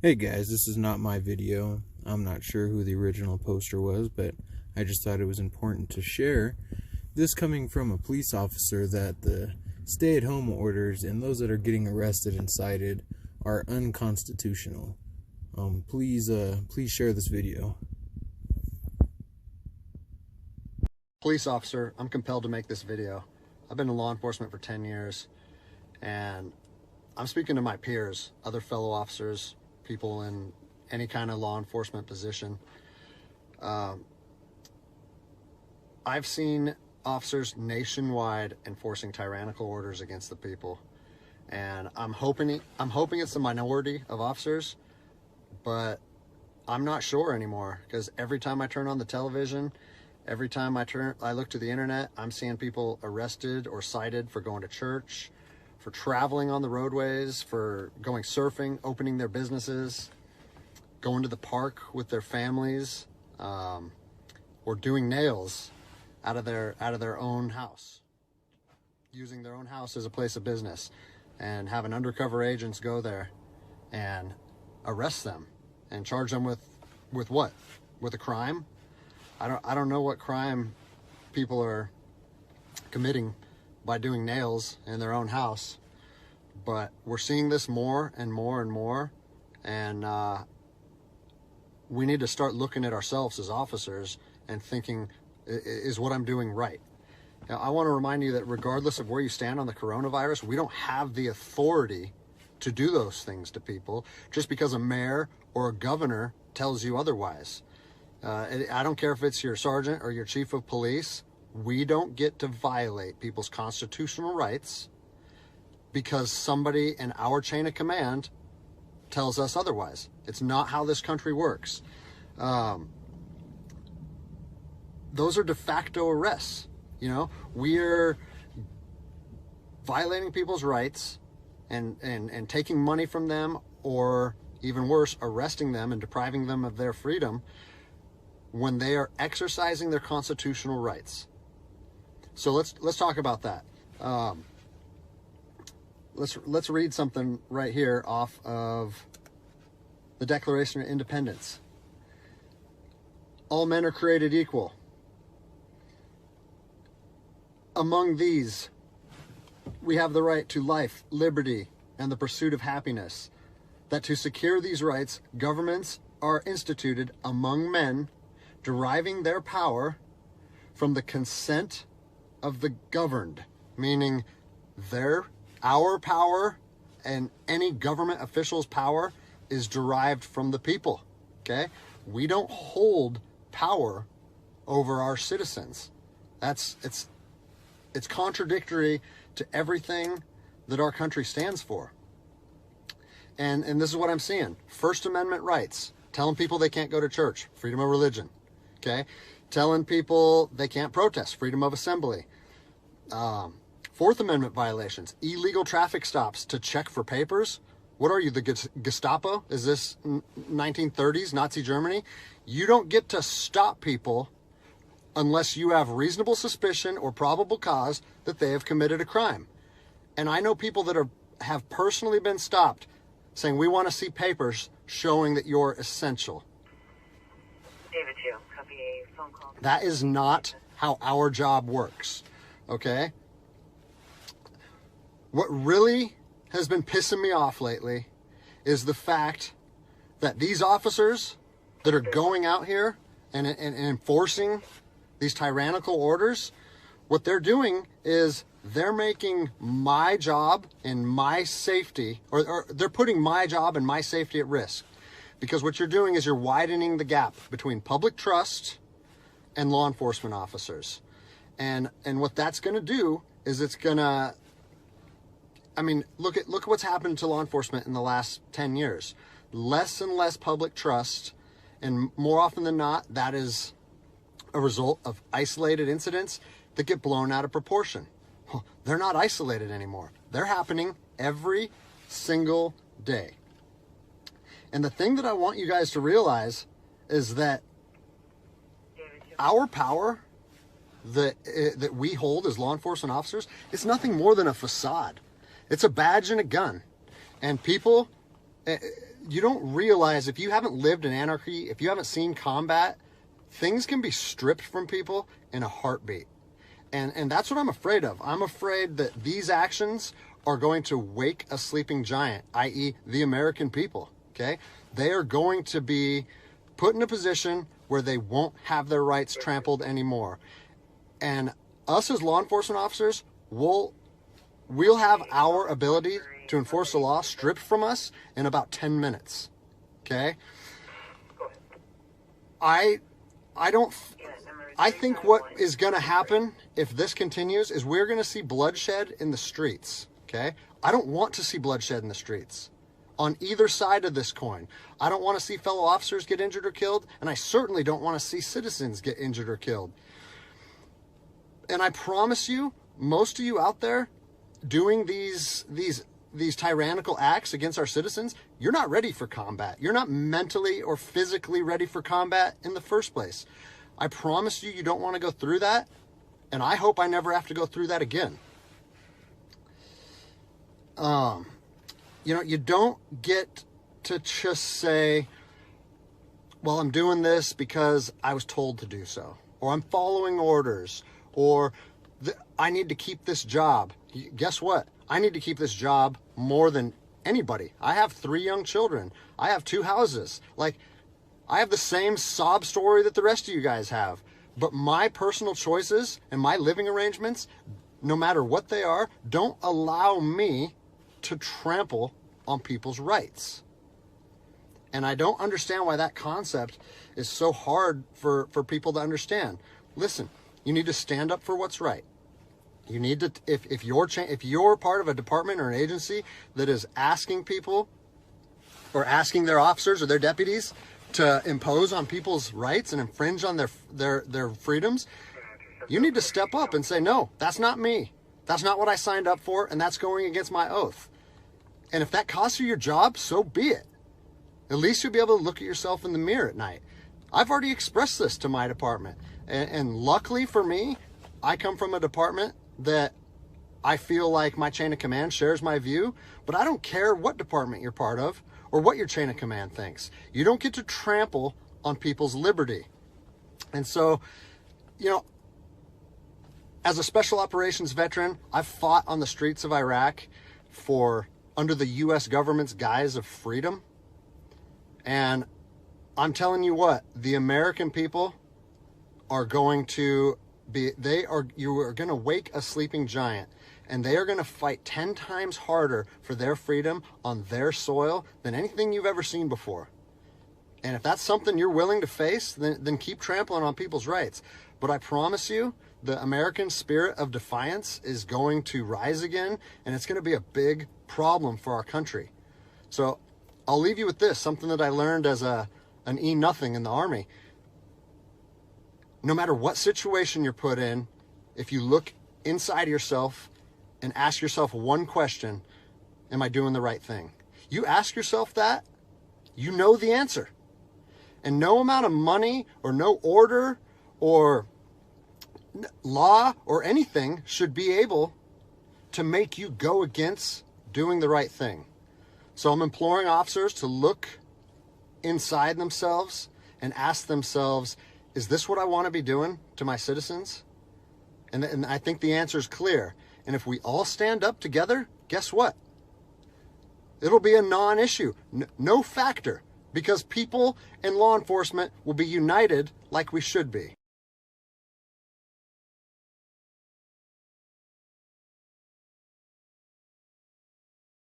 Hey guys, this is not my video. I'm not sure who the original poster was, but I just thought it was important to share. This coming from a police officer that the stay-at-home orders and those that are getting arrested and cited are unconstitutional. Please share this video. Police officer, I'm compelled to make this video. I've been in law enforcement for 10 years, and I'm speaking to my peers, other fellow officers, people in any kind of law enforcement position. I've seen officers nationwide enforcing tyrannical orders against the people, and I'm hoping it's the minority of officers, but I'm not sure anymore, because every time I turn on the television, every time I look to the internet, I'm seeing people arrested or cited for going to church, for traveling on the roadways, for going surfing, opening their businesses, going to the park with their families, or doing nails out of their own house, using their own house as a place of business, and having undercover agents go there and arrest them and charge them with what? With a crime? I don't know what crime people are committing by doing nails in their own house, but we're seeing this more and more and more, and we need to start looking at ourselves as officers and thinking, is what I'm doing right? Now, I want to remind you that regardless of where you stand on the coronavirus, we don't have the authority to do those things to people just because a mayor or a governor tells you otherwise. I don't care if it's your sergeant or your chief of police. We don't get to violate people's constitutional rights because somebody in our chain of command tells us otherwise. It's not how this country works. Those are de facto arrests. You know, we're violating people's rights and taking money from them, or even worse, arresting them and depriving them of their freedom when they are exercising their constitutional rights. So let's talk about that. Let's read something right here off of the Declaration of Independence. All men are created equal. Among these, we have the right to life, liberty, and the pursuit of happiness. That to secure these rights, governments are instituted among men, deriving their power from the consent of the governed, meaning our power and any government official's power is derived from the people. Okay? We don't hold power over our citizens. It's contradictory to everything that our country stands for. And this is what I'm seeing. First Amendment rights, telling people they can't go to church, freedom of religion. Okay? Telling people they can't protest, freedom of assembly. Fourth Amendment violations, illegal traffic stops to check for papers. What are you, the Gestapo? Is this 1930s Nazi Germany? You don't get to stop people unless you have reasonable suspicion or probable cause that they have committed a crime. And I know people that have personally been stopped saying, we want to see papers showing that you're essential. David 2, copy a phone call. That is not how our job works, okay? What really has been pissing me off lately is the fact that these officers that are going out here and enforcing these tyrannical orders, what they're doing is they're making my job and my safety, or they're putting my job and my safety at risk. Because what you're doing is you're widening the gap between public trust and law enforcement officers. And what that's going to do is it's going to, I mean, look at what's happened to law enforcement in the last 10 years. Less and less public trust, and more often than not, that is a result of isolated incidents that get blown out of proportion. They're not isolated anymore. They're happening every single day. And the thing that I want you guys to realize is that our power that we hold as law enforcement officers is nothing more than a facade. It's a badge and a gun. And people You don't realize, if you haven't lived in anarchy, if you haven't seen combat, things can be stripped from people in a heartbeat. And that's what I'm afraid of. I'm afraid that these actions are going to wake a sleeping giant, i.e. the American people, okay? They are going to be put in a position where they won't have their rights trampled anymore. And us as law enforcement officers, we'll have our ability to enforce the law stripped from us in about 10 minutes, okay? I think what is going to happen if this continues is we're going to see bloodshed in the streets, okay? I don't want to see bloodshed in the streets on either side of this coin. I don't want to see fellow officers get injured or killed, and I certainly don't want to see citizens get injured or killed. And I promise you, most of you out there doing these tyrannical acts against our citizens, you're not ready for combat. You're not mentally or physically ready for combat in the first place. I promise you, you don't want to go through that, and I hope I never have to go through that again. You don't get to just say, well, I'm doing this because I was told to do so, or I'm following orders, or I need to keep this job. Guess what? I need to keep this job more than anybody. I have 3 young children. I have 2 houses. Like, I have the same sob story that the rest of you guys have. But my personal choices and my living arrangements, no matter what they are, don't allow me to trample on people's rights. And I don't understand why that concept is so hard for people to understand. Listen, you need to stand up for what's right. You need to, if you're part of a department or an agency that is asking people or asking their officers or their deputies to impose on people's rights and infringe on their freedoms, you need to step up and say, no, that's not me. That's not what I signed up for, and that's going against my oath. And if that costs you your job, so be it. At least you'll be able to look at yourself in the mirror at night. I've already expressed this to my department. And luckily for me, I come from a department that I feel like my chain of command shares my view, but I don't care what department you're part of or what your chain of command thinks. You don't get to trample on people's liberty. And so, as a special operations veteran, I've fought on the streets of Iraq under the U.S. government's guise of freedom. And I'm telling you what, the American people are going to you are going to wake a sleeping giant, and they are going to fight 10 times harder for their freedom on their soil than anything you've ever seen before. And if that's something you're willing to face, then keep trampling on people's rights. But I promise you, the American spirit of defiance is going to rise again, and it's going to be a big problem for our country. So I'll leave you with this, something that I learned as an E-nothing in the Army. No matter what situation you're put in, if you look inside yourself and ask yourself one question, am I doing the right thing? You ask yourself that, you know the answer. And no amount of money or no order or law or anything should be able to make you go against doing the right thing. So I'm imploring officers to look inside themselves and ask themselves, is this what I want to be doing to my citizens? And I think the answer is clear. And if we all stand up together, guess what? It'll be a non-issue, no factor, because people and law enforcement will be united like we should be.